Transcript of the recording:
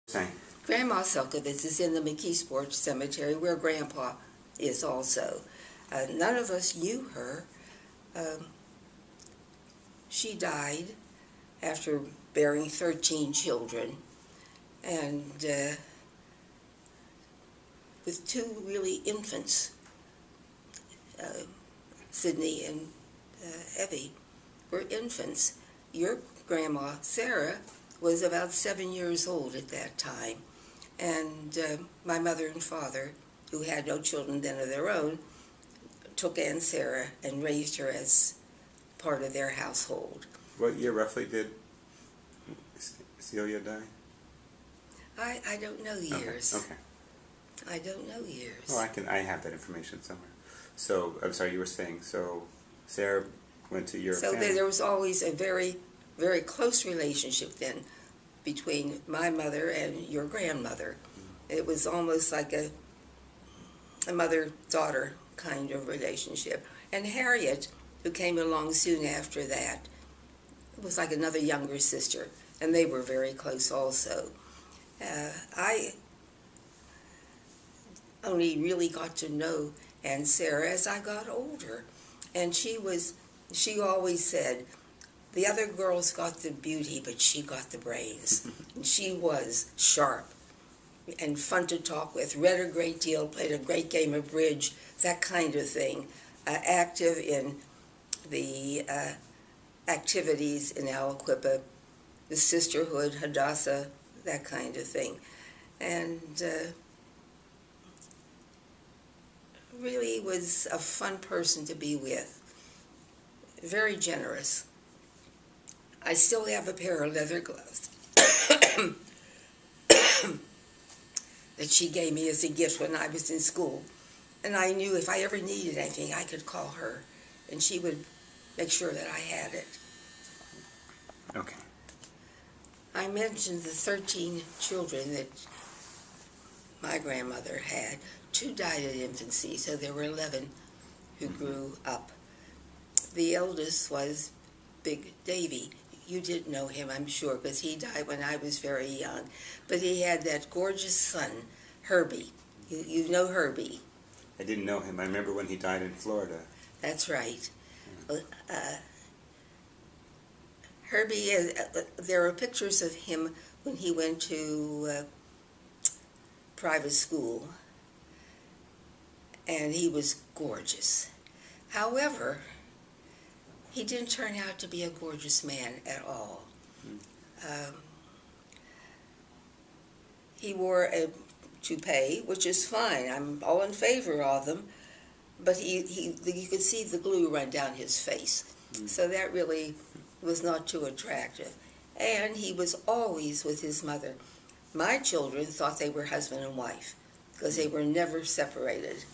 Saying. Grandma Selkovitz is in the McKeesport Cemetery, where Grandpa is also. None of us knew her. She died after bearing 13 children, and with two really infants, Sydney and Evie were infants. Your grandma, Sarah, was about 7 years old at that time. And my mother and father, who had no children then of their own, took Aunt Sarah and raised her as part of their household. What year roughly did Celia die? I don't know years. Okay. I don't know years. Well, I have that information somewhere. So, I'm sorry, you were saying, so Sarah went to your family. So there was always a very, very close relationship then between my mother and your grandmother. It was almost like a mother-daughter kind of relationship. And Harriet, who came along soon after that, was like another younger sister, and they were very close also. I only really got to know Aunt Sarah as I got older, and she always said, the other girls got the beauty, but she got the brains. And she was sharp and fun to talk with, read a great deal, played a great game of bridge, that kind of thing, active in the activities in Aliquippa, the sisterhood, Hadassah, that kind of thing. And really was a fun person to be with, very generous. I still have a pair of leather gloves that she gave me as a gift when I was in school. And I knew if I ever needed anything, I could call her, and she would make sure that I had it. Okay. I mentioned the 13 children that my grandmother had. 2 died at infancy, so there were 11 who grew up. The eldest was Big Davy. You didn't know him, I'm sure, because he died when I was very young. But he had that gorgeous son, Herbie. You know Herbie. I didn't know him. I remember when he died in Florida. That's right. Herbie, there are pictures of him when he went to private school, and he was gorgeous. However, he didn't turn out to be a gorgeous man at all. He wore a toupee, which is fine. I'm all in favor of them, but you could see the glue run down his face. So that really was not too attractive. And he was always with his mother. My children thought they were husband and wife because they were never separated.